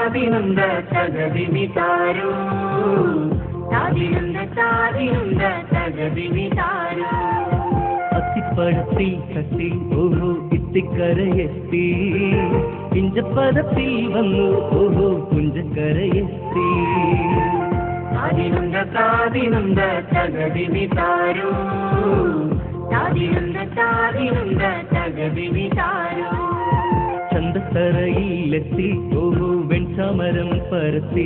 താതിനുണ്ട തകതിമിതാരോ താതിനുണ്ട തകതിമിതാരോ അത്തിപ്പഴത്തിൽ കത്തി ഓഹോ ഇത്തിക്കരയെത്തി പിഞ്ചപ്പരത്തിൽ വന്നു ഓഹോ പുഞ്ചക്കരയെത്തി താതിനുണ്ട തകതിമിതാരോ താതിനുണ്ട തകതിമിതാരോ ചന്തത്തറയിലെത്തി ഓഹോ വെൺചാമരം പരത്തി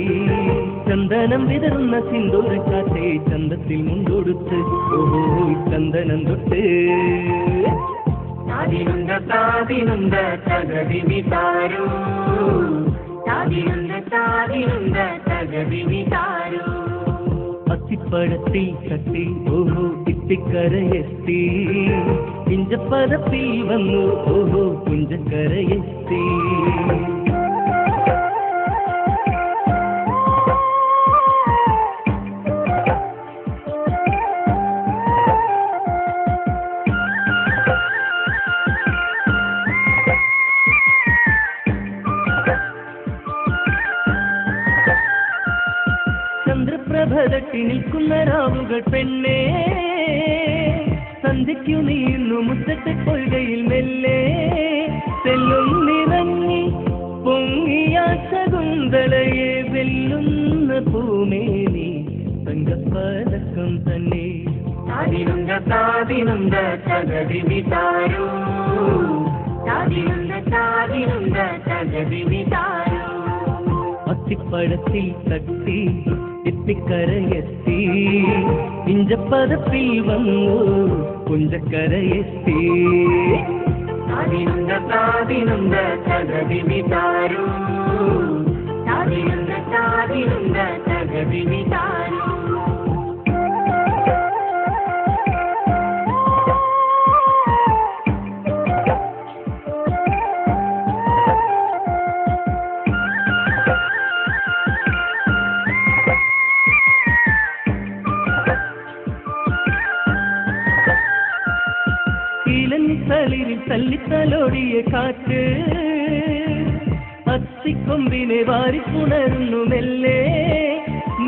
ചന്ദനം വിതറുന്ന സിന്ദൂരക്കാറ്റെ ചന്തത്തിൽ മുണ്ടൊടുത്ത് ഓഹോ ചന്ദനം തൊട്ട് താതിനുണ്ട തകതിമിതാരോ താതിനുണ്ട തകതിമിതാരോ അത്തിപ്പഴത്തിൽ കത്തി ഓഹോ ഇത്തിക്കരയെത്തി പിഞ്ചപ്പരപ്പിൽ വന്നു ഓഹോ പുഞ്ചക്കരയെത്തി ചന്ദ്രപ്രഭതട്ടി നിൽക്കുന്ന രാവുകൾ പെണ്ണേ സന്ധ്യയ്ക്കു നീന്നു മുറ്റത്തെ കൊയ്കയിൽ മെല്ലെ തെല്ലും നിറങ്ങി പൊങ്ങിയ ശകുന്തളയെ വെല്ലുന്ന പൂമേനി തങ്കപ്പതക്കം തന്നെ താതിനുണ്ട തകതിമിതാരോ താതിനുണ്ട തകതിമിതാരോ അത്തിപ്പഴത്തിൽ തട്ടി എത്തിക്കരയെത്തി പിഞ്ചപ്പരപ്പിൽ വന്നു പുഞ്ചക്കരയെത്തി താതിനുണ്ട തകതിമിതാരോ താതിനുണ്ട തകതിമിതാരോ തളിരിൽ തല്ലിത്തലോടിയ കാറ്റ് അത്തിക്കൊമ്പിനെ വാരിപ്പുണരുന്നു മെല്ലെ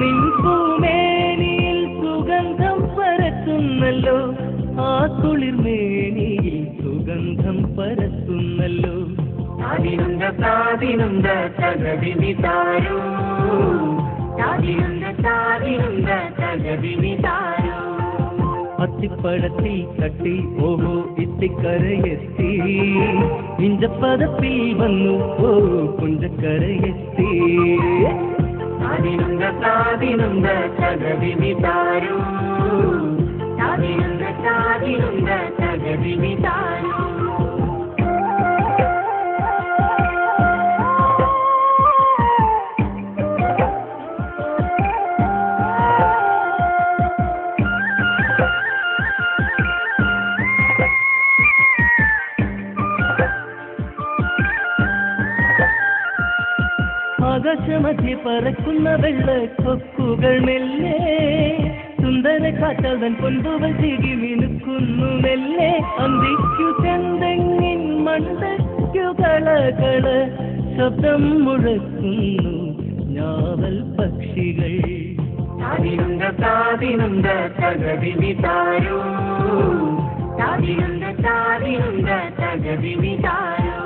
നിൻപൂമേനിയിൽ സുഗന്ധം പരത്തുന്നല്ലോ ആ കുളിർമേനിയിൽ സുഗന്ധം പരത്തുന്നല്ലോ താതിനുണ്ട തകതിമിതാരോ താതിനുണ്ട തകതിമിതാരോ അത്തിപ്പഴത്തിൽ തട്ടി ഓഹോ ഇത്തിക്കരയെത്തി പിഞ്ചപ്പരപ്പിൽ വന്നു ഓഹോ പുഞ്ചക്കരയെത്തി താതിനുണ്ട തകതിമിതാരോ താതിനുണ്ട തകതിമിതാരോ ആകാശമധ്യ പറക്കുന്ന വെള്ളക്കൊക്കുകൾ മെല്ലെ സുന്ദര കാറ്റവൻ പൊൻപുകൾ തികി മിനുക്കുന്നു മെല്ലെ അന്തിക്കു ചെന്തെങ്ങിൻ മണ്ടയ്ക്കു കളകള ശബ്ദം മുഴക്കുന്നു ഞാവൽ പക്ഷികൾ താതിനുണ്ട തകതിമിതാരോ താതിനുണ്ട തകതിമിതാരോ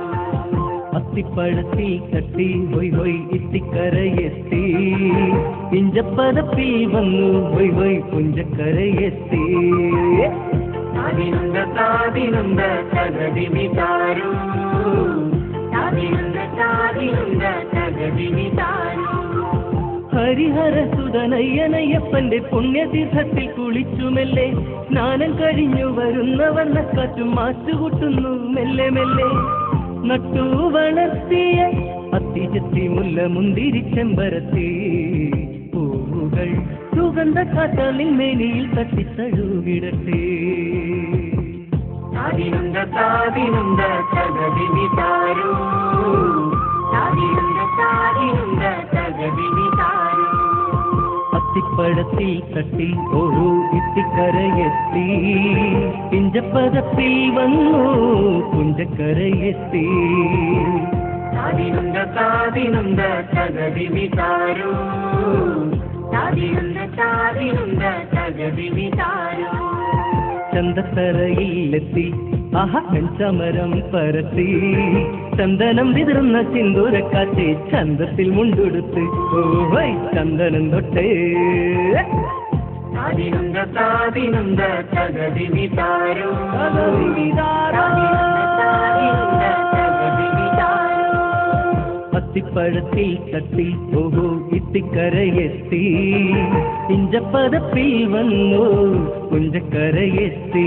അത്തിപ്പഴത്തിൽ തട്ടി ഹൊയ് ഹൊയ് ഇത്തിക്കരയെത്തി പിഞ്ചപ്പരപ്പിൽ വന്നു ഹൊയ് ഹൊയ് പുഞ്ചക്കരയെത്തി താതിനുണ്ട തകതിമിതാരോ താതിനുണ്ട തകതിമിതാരോ ഹരിഹരസുതനയ്യനയ്യപ്പന്റെ പുണ്യതീർത്ഥത്തിൽ കുളിച്ചുമെല്ലെ സ്നാനം കഴിഞ്ഞു വരുന്ന വർണ്ണക്കാറ്റും മാറ്റുകൂട്ടുന്നു മെല്ലെ മെല്ലെ നട്ടു വളർത്തിയ അത്തിചെത്തി മുല്ല മുന്തിരി ചെമ്പരത്തി പൂവുകൾ സുഗന്ധ കാറ്റാലിൽ മേനിയിൽ തട്ടിത്തഴുകിടട്ടെ താതിനുണ്ട തകതിമിതാരോ താതിനുണ്ട തകതിമിതാരോ അത്തിപ്പഴത്തിൽ തട്ടി ഓരോ ഇത്തിക്കരയെത്തി പിഞ്ചപ്പരപ്പിൽ വന്നു പുഞ്ചക്കരയെത്തി താതിനുണ്ട താതിനുണ്ട തകതി വിതാരോ താതിനുണ്ട താതിനുണ്ട തകതി വിതാരോ ചന്തത്തറയിലെത്തി അഹഞ്ചമരം പരത്തി ചന്ദനം വിതറുന്ന സിന്ദൂരക്കാറ്റ് ചന്തത്തിൽ മുണ്ടെടുത്ത് ഓഹൈ ചന്ദനം തൊട്ടേ താതിനുണ്ട താതിനുണ്ട തകതി വിതാരോ അത്തിപ്പഴത്തിൽ തട്ടി ഓഹോ ഇത്തിക്കരയെത്തി ഇഞ്ചപ്പതപ്പിൽ വന്നു കുഞ്ചക്കരയെത്തി